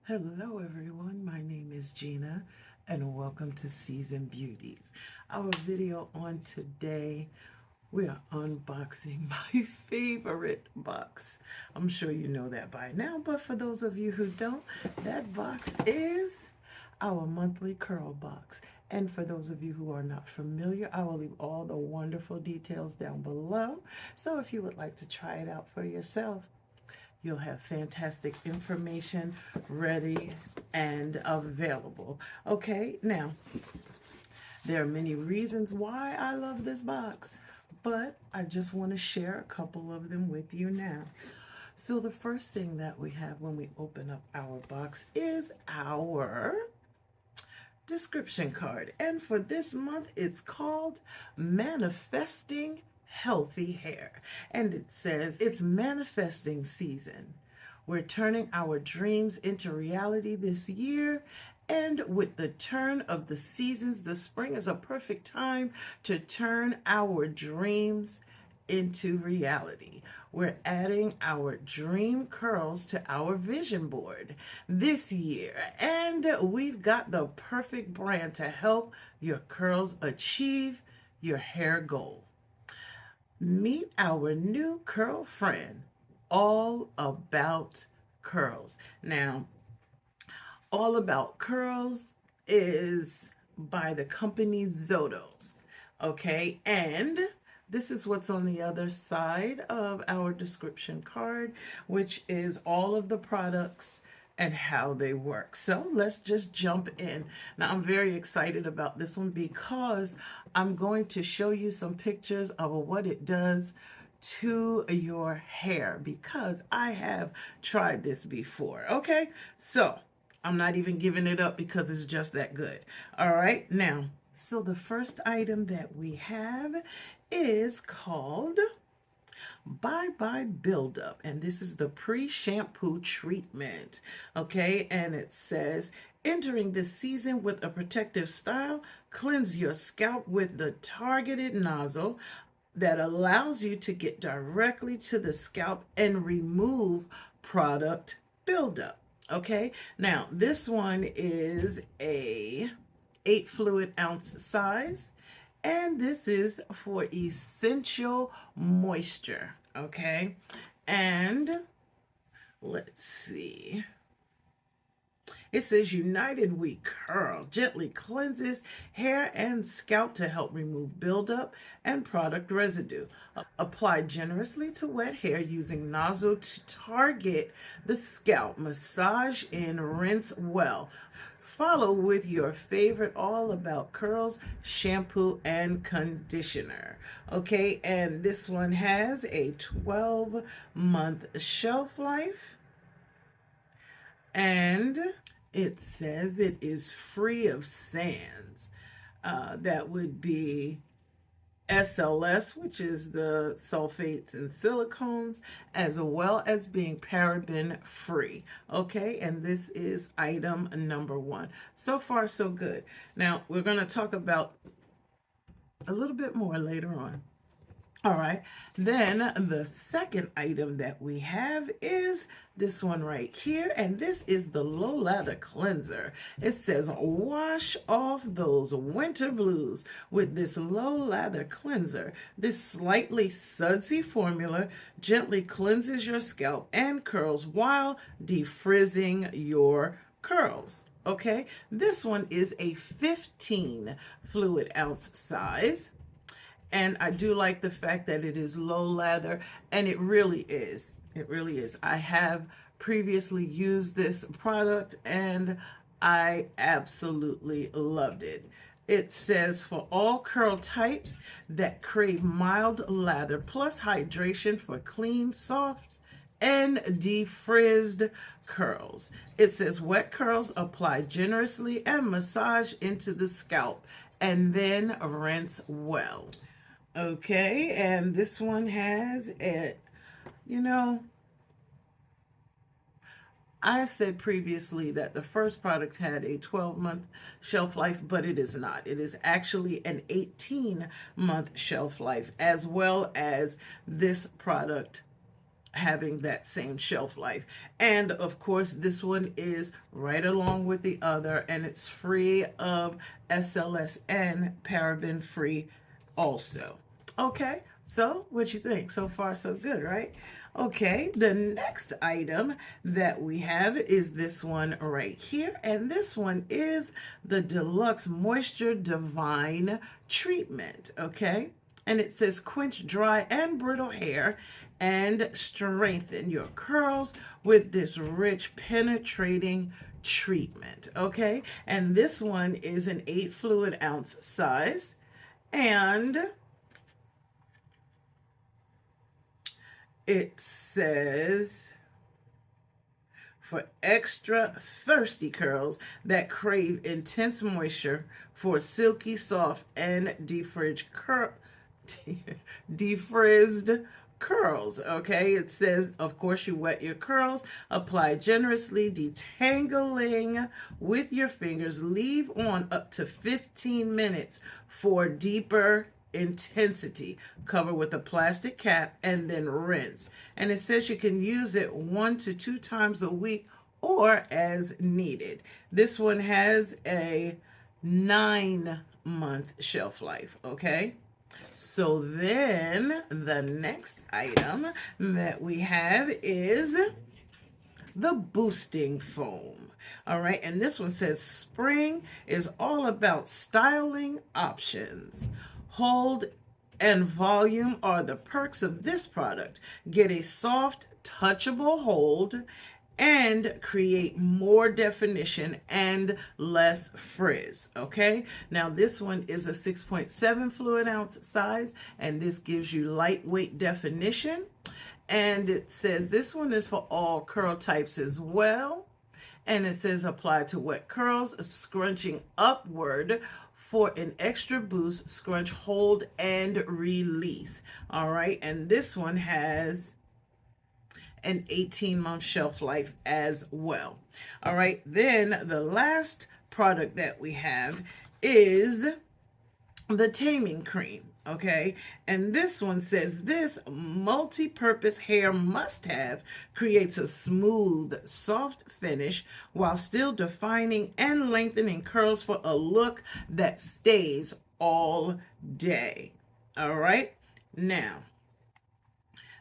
Hello everyone, my name is Gina and welcome to Season Beauties. Our video on today, we are unboxing my favorite box. I'm sure you know that by now, but for those of you who don't, that box is our monthly curl box. And for those of you who are not familiar, I will leave all the wonderful details down below. So if you would like to try it out for yourself, you'll have fantastic information ready and available. Okay, now, there are many reasons why I love this box, but I just want to share a couple of them with you now. So the first thing that we have when we open up our box is our description card. And for this month, it's called Manifesting Healthy Hair. And it says it's manifesting season. We're turning our dreams into reality this year. And with the turn of the seasons, the spring is a perfect time to turn our dreams into reality. We're adding our dream curls to our vision board this year, and we've got the perfect brand to help your curls achieve your hair goal. Meet our new curl friend, All About Curls. Now, All About Curls is by the company Zotos, okay? And this is what's on the other side of our description card, which is all of the products and how they work. So let's just jump in. Now, I'm very excited about this one because I'm going to show you some pictures of what it does to your hair, because I have tried this before. Okay, so I'm not even giving it up because it's just that good. All right, now, so the first item that we have is called Bye Bye Buildup, and this is the pre-shampoo treatment. Okay, and it says, entering this season with a protective style, cleanse your scalp with the targeted nozzle that allows you to get directly to the scalp and remove product buildup. Okay, now this one is a 8 fluid ounce size, and this is for essential moisture. Okay, and let's see. It says United We Curl gently cleanses hair and scalp to help remove buildup and product residue. Apply generously to wet hair using nozzle to target the scalp. Massage and rinse well. Follow with your favorite All About Curls shampoo and conditioner. Okay, and this one has a 12-month shelf life. And it says it is free of sands. That would be SLS, which is the sulfates and silicones, as well as being paraben free. Okay, and this is item number 1. So far, so good. Now, we're going to talk about a little bit more later on. All right, then the second item that we have is this one right here, and this is the Low Lather Cleanser. It says, wash off those winter blues with this Low Lather Cleanser. This slightly sudsy formula gently cleanses your scalp and curls while defrizzing your curls. Okay, this one is a 15 fluid ounce size. And I do like the fact that it is low lather, and it really is. It really is. I have previously used this product, and I absolutely loved it. It says for all curl types that crave mild lather plus hydration for clean, soft, and defrizzed curls. It says wet curls apply generously and massage into the scalp, and then rinse well. Okay, and this one has it, I said previously that the first product had a 12-month shelf life, but it is not. It is actually an 18-month shelf life, as well as this product having that same shelf life. And of course, this one is right along with the other, and it's free of SLS and paraben free also. Okay, so what you think? So far so good, right? Okay, the next item that we have is this one right here, and this one is the Deluxe Moisture Divine Treatment. Okay, and it says quench dry and brittle hair and strengthen your curls with this rich penetrating treatment. Okay, and this one is an 8 fluid ounce size, and it says for extra thirsty curls that crave intense moisture for silky, soft, and defrizzed curls. Okay, it says, of course, you wet your curls, apply generously, detangling with your fingers, leave on up to 15 minutes for deeper intensity, cover with a plastic cap, and then rinse. And it says you can use it 1 to 2 times a week or as needed. This one has a 9-month shelf life. Okay, so then the next item that we have is the boosting foam. All right, and this one says spring is all about styling options. Hold and volume are the perks of this product. Get a soft, touchable hold and create more definition and less frizz. Okay, now this one is a 6.7 fluid ounce size, and this gives you lightweight definition. And it says this one is for all curl types as well. And it says apply to wet curls, scrunching upward for an extra boost, scrunch, hold, and release. All right, and this one has an 18-month shelf life as well. All right, then the last product that we have is the Taming Cream. Okay, and this one says this multi-purpose hair must-have creates a smooth, soft finish while still defining and lengthening curls for a look that stays all day. All right, now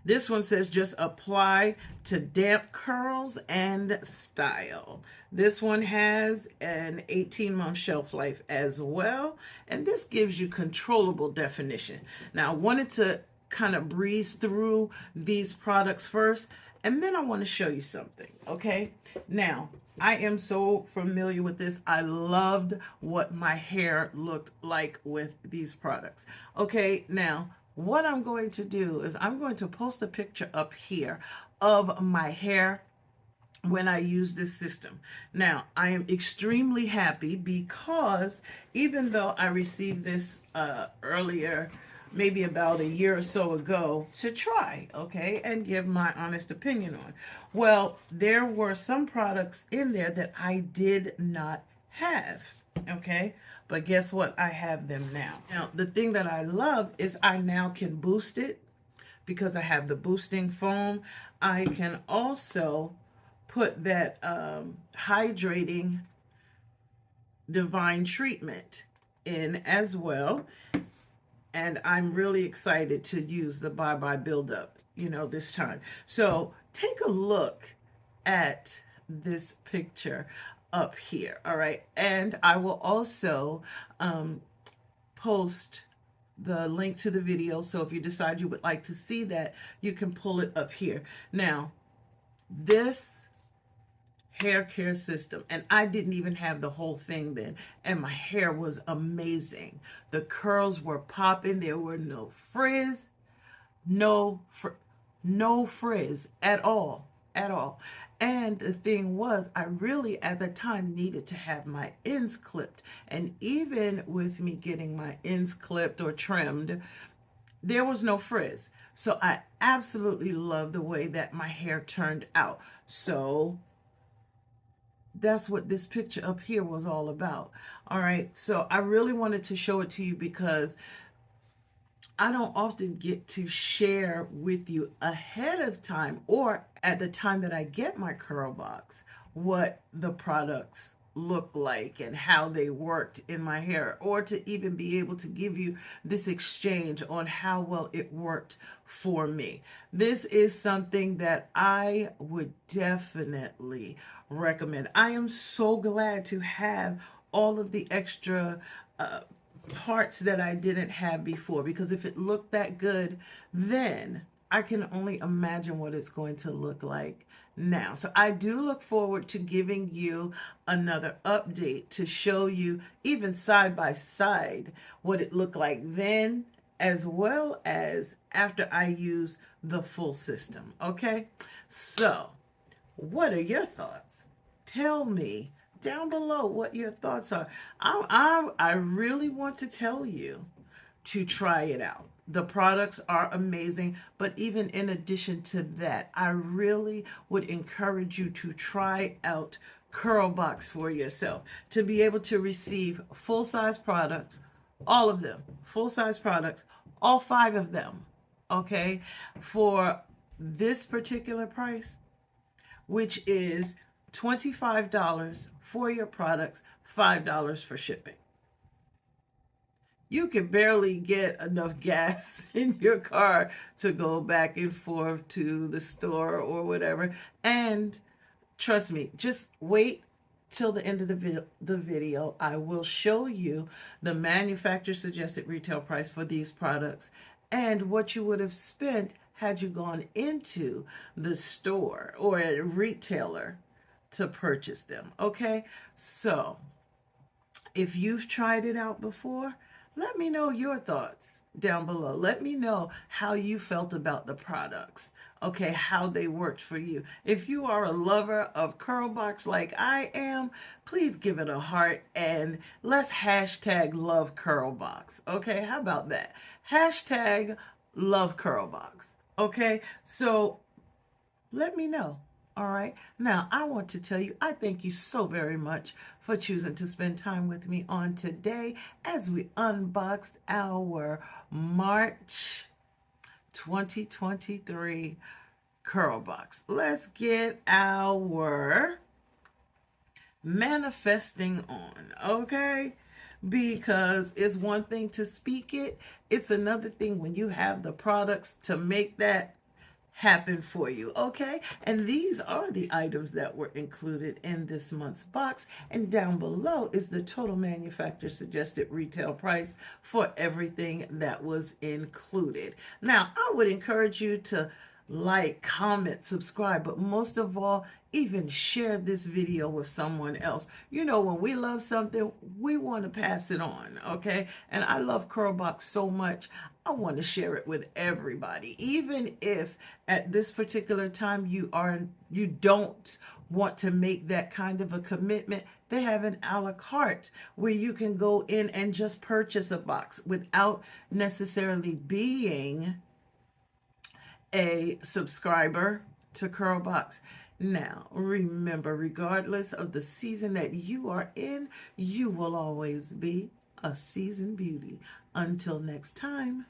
this one says just apply to damp curls and style. This one has an 18-month shelf life as well, and this gives you controllable definition. Now, I wanted to kind of breeze through these products first, and then I want to show you something, okay? Now, I am so familiar with this. I loved what my hair looked like with these products. Okay, now, what I'm going to do is I'm going to post a picture up here of my hair when I use this system. Now, I am extremely happy because even though I received this earlier, maybe about a year or so ago, to try, okay, and give my honest opinion on. Well, there were some products in there that I did not have, okay? But guess what? I have them now. Now, the thing that I love is I now can boost it because I have the boosting foam. I can also put that hydrating divine treatment in as well. And I'm really excited to use the Bye Bye Buildup, you know, this time. So take a look at this picture up here, all right? And I will also post the link to the video, so if you decide you would like to see that, you can pull it up here. Now, this hair care system, and I didn't even have the whole thing then, and my hair was amazing. The curls were popping. There were no frizz, no frizz at all. And the thing was, I really at the time needed to have my ends clipped, and even with me getting my ends clipped or trimmed, there was no frizz. So I absolutely love the way that my hair turned out. So that's what this picture up here was all about. All right, so I really wanted to show it to you because I don't often get to share with you ahead of time or at the time that I get my CURLBOX what the products look like and how they worked in my hair, or to even be able to give you this exchange on how well it worked for me. This is something that I would definitely recommend. I am so glad to have all of the extra parts that I didn't have before, because if it looked that good then, I can only imagine what it's going to look like now. So I do look forward to giving you another update to show you, even side by side, what it looked like then as well as after I use the full system. Okay, so what are your thoughts? Tell me down below what your thoughts are. I really want to tell you to try it out. The products are amazing, but even in addition to that, I really would encourage you to try out CURLBOX for yourself, to be able to receive full-size products, all of them, full-size products, all 5 of them, okay, for this particular price, which is $25 for your products, $5 for shipping. You can barely get enough gas in your car to go back and forth to the store or whatever. And trust me, just wait till the end of the video. I will show you the manufacturer suggested retail price for these products and what you would have spent had you gone into the store or a retailer to purchase them. Okay, so if you've tried it out before, let me know your thoughts down below. Let me know how you felt about the products. Okay, how they worked for you. If you are a lover of CURLBOX like I am, please give it a heart and let's hashtag love CURLBOX. Okay, how about that? Hashtag love CURLBOX. Okay, so let me know. All right. Now, I want to tell you, I thank you so very much for choosing to spend time with me on today as we unboxed our March 2023 CURLBOX. Let's get our manifesting on, okay? Because it's one thing to speak it, it's another thing when you have the products to make that happen for you. Okay, and these are the items that were included in this month's box, and down below is the total manufacturer suggested retail price for everything that was included. Now, I would encourage you to like, comment, subscribe, but most of all, even share this video with someone else. You know, when we love something, we want to pass it on, okay? And I love CURLBOX so much, I want to share it with everybody. Even if at this particular time you don't want to make that kind of a commitment, they have an a la carte where you can go in and just purchase a box without necessarily being a subscriber to CURLBOX. Now, remember, regardless of the season that you are in, you will always be a seasoned beauty. Until next time.